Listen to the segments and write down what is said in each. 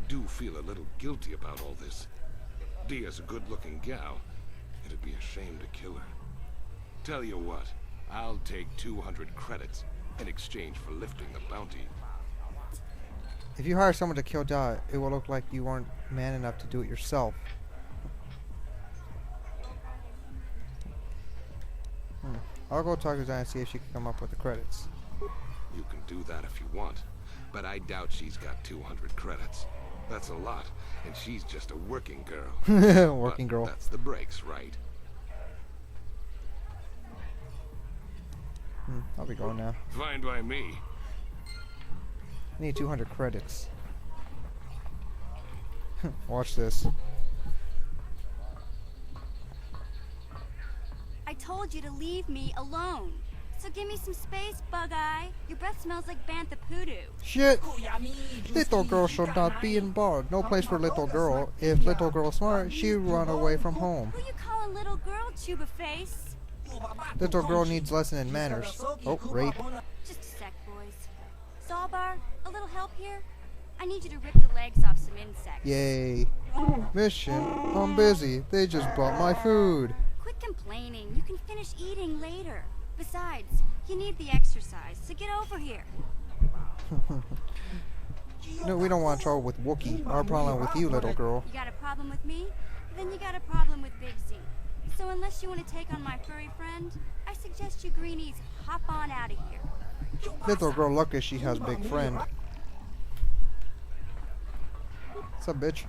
do feel a little guilty about all this. Dia's a good-looking gal. It'd be a shame to kill her. Tell you what, I'll take 200 credits in exchange for lifting the bounty. If you hire someone to kill Dia, it will look like you weren't man enough to do it yourself. I'll go talk to Dia and see if she can come up with the credits. You can do that if you want, but I doubt she's got 200 credits. That's a lot, and she's just a working girl. Working girl. That's the breaks, right? I'll be going now. Fine by me. I need 200 credits. Watch this. I told you to leave me alone. So give me some space, Bug-Eye. Your breath smells like bantha poodoo. Shit! Little girl should not be in bar. No place for little girl. If little girl smart, she run away from home. Who you calling little girl, Chuba Face? Little girl needs lesson in manners. Oh, rape. Just a sec, boys. Zalbar, a little help here? I need you to rip the legs off some insects. Yay. Mission. I'm busy. They just brought my food. Quit complaining. You can finish eating later. Besides, you need the exercise, so get over here. No, we don't want trouble with Wookie. Our problem with you, little girl. You got a problem with me? Then you got a problem with Big Z. So unless you want to take on my furry friend, I suggest you greenies hop on out of here. Little girl lucky she has big friend. What's up, bitch?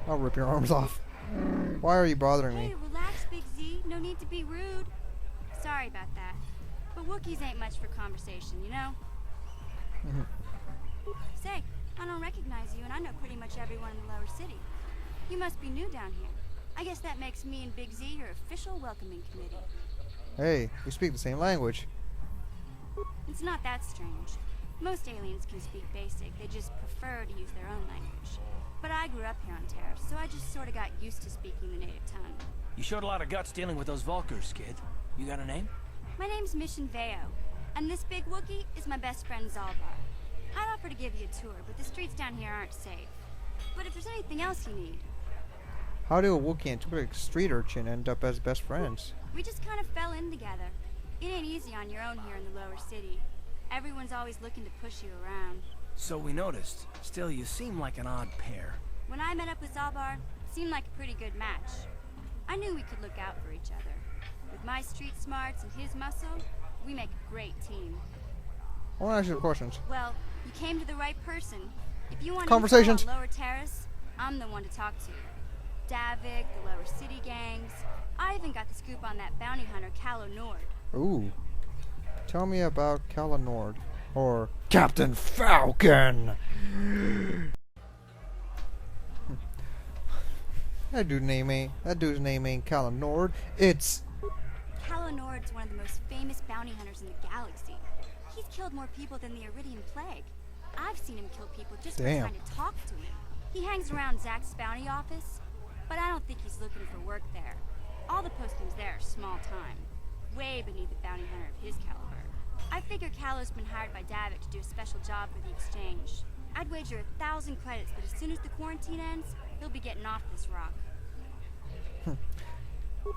I'll rip your arms off. Why are you bothering me? Hey, relax, Big Z. No need to be rude. Sorry about that. But Wookiees ain't much for conversation, you know? Say, I don't recognize you, and I know pretty much everyone in the lower city. You must be new down here. I guess that makes me and Big Z your official welcoming committee. Hey, we speak the same language. It's not that strange. Most aliens can speak basic, they just prefer to use their own language. But I grew up here on Taris, so I just sort of got used to speaking the native tongue. You showed a lot of guts dealing with those Vulkars, kid. You got a name? My name's Mission Veo, and this big Wookiee is my best friend Zalbar. I'd offer to give you a tour, but the streets down here aren't safe. But if there's anything else you need... How do a Wookiee and a street urchin end up as best friends? We just kind of fell in together. It ain't easy on your own here in the lower city. Everyone's always looking to push you around. So we noticed. Still, you seem like an odd pair. When I met up with Zalbar, it seemed like a pretty good match. I knew we could look out for each other. With my street smarts and his muscle, we make a great team. I want to ask you questions. Well, you came to the right person. If you want Conversations. info on Lower Terrace, I'm the one to talk to. Davik, the Lower City gangs. I even got the scoop on that bounty hunter, Calo Nord. Ooh. Tell me about Calo Nord. Or Captain Falcon! That dude's name ain't Calo Nord. It's... Calo Nord's one of the most famous bounty hunters in the galaxy. He's killed more people than the Iridian Plague. I've seen him kill people just for trying to talk to him. He hangs around Zach's bounty office, but I don't think he's looking for work there. All the postings there are small time, way beneath a bounty hunter of his caliber. I figure Calo's been hired by Davik to do a special job for the exchange. I'd wager 1,000 credits that as soon as the quarantine ends, he'll be getting off this rock.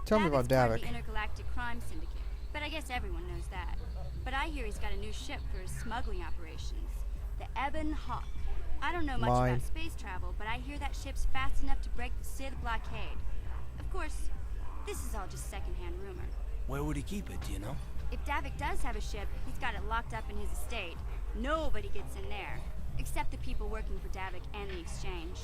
Tell me about Davik's part of Davik. the Intergalactic Crime Syndicate, but I guess everyone knows that. But I hear he's got a new ship for his smuggling operations, the Ebon Hawk. I don't know much about space travel, but I hear that ship's fast enough to break the Sith blockade. Of course, this is all just secondhand rumor. Where would he keep it, do you know? If Davik does have a ship, he's got it locked up in his estate. Nobody gets in there, except the people working for Davik and the exchange.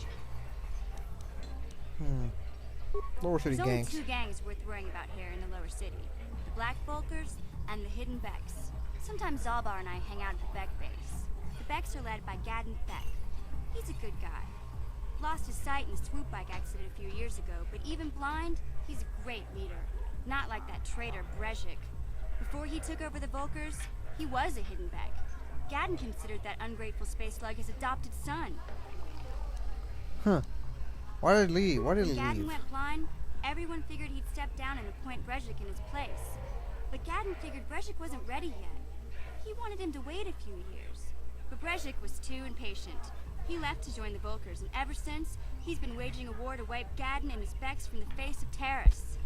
Lower City There's gangs. only two gangs worth worrying about here in the lower city. The Black Vulkars and the Hidden Becks. Sometimes Zalbar and I hang out at the Beck base. The Becks are led by Gadden Beck. He's a good guy. Lost his sight in a swoop bike accident a few years ago, but even blind, he's a great leader. Not like that traitor Brezhik. Before he took over the Vulkars, he was a Hidden Beck. Gadden considered that ungrateful space slug his adopted son. Huh. Why did he leave? Why did he When Gadden leave? went blind, everyone figured he'd step down and appoint Brezhik in his place. But Gadden figured Brezhik wasn't ready yet. He wanted him to wait a few years. But Brezhik was too impatient. He left to join the Volkers, and ever since, he's been waging a war to wipe Gadden and his Becks from the face of Taris.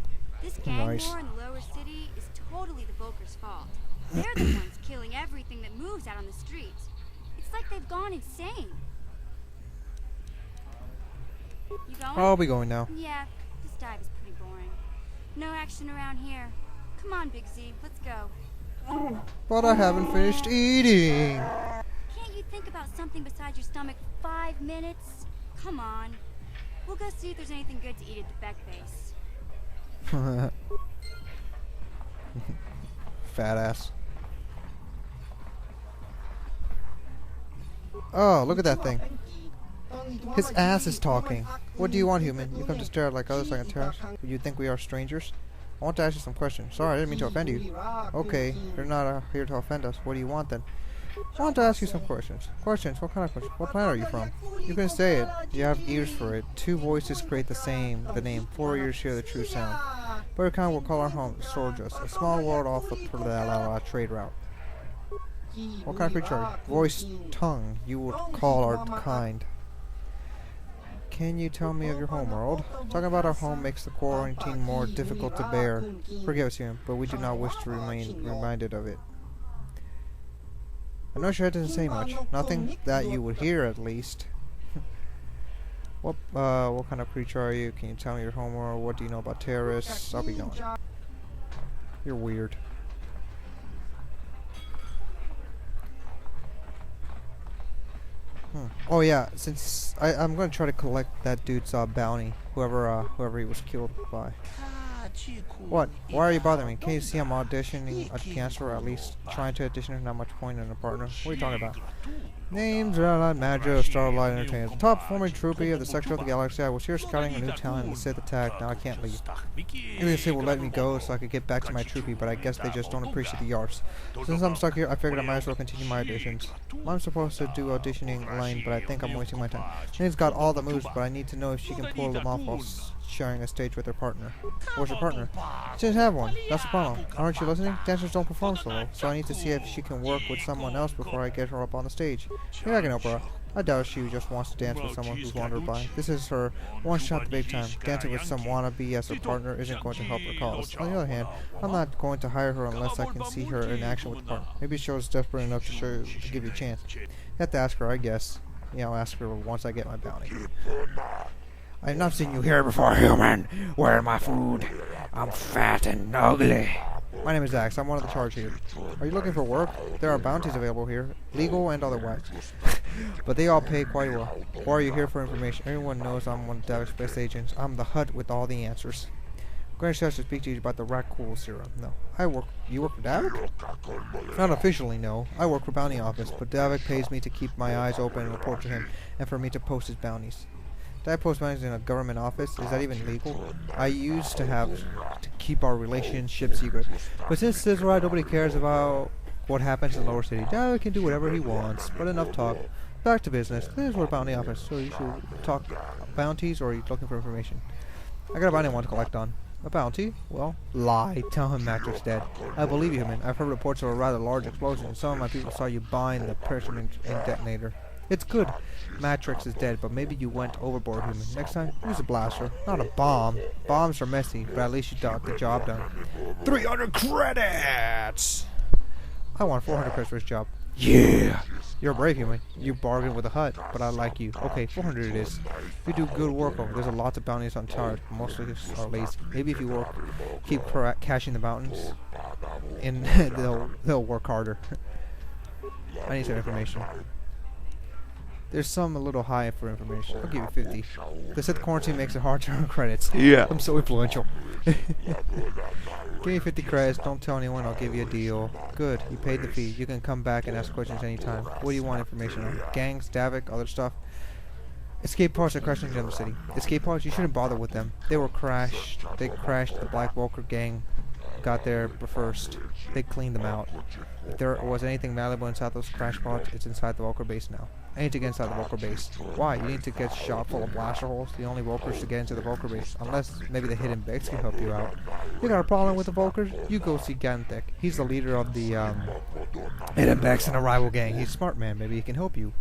This gang war in the lower city is totally the Volkers' fault. They're the ones killing everything that moves out on the streets. It's like they've gone insane. You going? I'll be going now. Yeah, this dive is pretty boring. No action around here. Come on, Big Z, let's go. But I haven't finished eating. Can't you think about something besides your stomach for 5 minutes? Come on. We'll go see if there's anything good to eat at the Beck base. Fat ass. Oh, look at that thing. His ass is talking. What do you want, human? You come to stare like others like a terrorist? You think we are strangers? I want to ask you some questions. Sorry, I didn't mean to offend you. Okay, you're not here to offend us. What do you want then? I want to ask you some questions. Questions? What kind of questions? What planet are you from? You can say it. You have ears for it. 2 voices create the name. 4 ears hear the true sound. But your kind will call our home, Sorjas, a small world off the trade route. What kind of creature are you? Voice, tongue, you would call our kind. Can you tell me of your home world? Talking about our home makes the quarantine more difficult to bear. Forgive us, human, but we do not wish to remain reminded of it. I know your head doesn't say much. Nothing that you would hear, at least. What kind of creature are you? Can you tell me your home world? What do you know about Taris? I'll be going. You're weird. Oh yeah, since I'm gonna try to collect that dude's bounty, whoever he was killed by. What? Why are you bothering me? Can't you see I'm auditioning a cancer, or at least trying to audition? There's not much point in a partner. What are you talking about? Name's Starlight Manager of Starlight Entertainment. The top performing troopy of the sector of the galaxy. I was here scouting a new talent in the Sith attack. Now I can't leave. Maybe they will let me go so I could get back to my troopy, but I guess they just don't appreciate the yards. Since I'm stuck here, I figured I might as well continue my auditions. I'm supposed to do auditioning Elaine, but I think I'm wasting my time. Lane's got all the moves, but I need to know if she can pull them off while sharing a stage with her partner. Where's her partner? She doesn't have one. That's the problem. Aren't you listening? Dancers don't perform solo, so I need to see if she can work with someone else before I get her up on the stage. Maybe I can help her out. I doubt she just wants to dance with someone who's wandered by. This is her one shot at big time. Dancing with some wannabe as her partner isn't going to help her cause. On the other hand, I'm not going to hire her unless I can see her in action with a partner. Maybe she was desperate enough to give you a chance. You have to ask her, I guess. Yeah, I'll ask her once I get my bounty. I've not seen you here before, human. Where's my food? I'm fat and ugly. My name is Axe. I'm one of the charge here. Are you looking for work? There are bounties available here, legal and otherwise. But they all pay quite well. Or are you here for information? Everyone knows I'm one of Davic's best agents. I'm the HUD with all the answers. Grand Chef to speak to you about the Rackcool serum. No. You work for Davic? Not officially, no. I work for Bounty Office, but Davic pays me to keep my eyes open and report to him, and for me to post his bounties. Did I post bounties in a government office? Is that even legal? I used to have to keep our relationship secret. But since this is right, nobody cares about what happens in the lower city. Davic can do whatever he wants, but enough talk. Back to business. This is what Bounty Office, so you should talk bounties, or are you looking for information? I got a bounty I want to collect on. A bounty? Well, lie. Tell him Matrix dead. I believe you, human. I've heard reports of a rather large explosion, and some of my people saw you buying the parachute and detonator. It's good. Matrix is dead, but maybe you went overboard, human. Next time, use a blaster, not a bomb. Bombs are messy, but at least you got the job done. 300 credits! I want 400 credits for this job. Yeah! You're brave, human. You bargained with a HUD, but I like you. Okay, 400 it is. If you do good work over there's a lot of bounties on Taris, but mostly are lazy. Maybe if you keep cashing the bounties, and they'll work harder. I need some information. There's some a little high for information. I'll give you 50. The Sith quarantine makes it hard to earn credits. Yeah. I'm so influential. Give me 50 credits. Don't tell anyone. I'll give you a deal. Good. You paid the fee. You can come back and ask questions anytime. What do you want information on? Gangs, Davic, other stuff? Escape pods are crashing into the city. Escape pods? You shouldn't bother with them. They were crashed. They crashed. The Black Walker gang got there first. They cleaned them out. If there was anything valuable inside those crash pods, it's inside the Walker base now. I need to get inside the Walker base. Why? You need to get shot full of blaster holes. The only Walkers to get into the Walker base. Unless maybe the hidden Becks can help you out. You got a problem with the Walkers? You go see Gantek. He's the leader of the hidden Becks and a rival gang. He's a smart man. Maybe he can help you.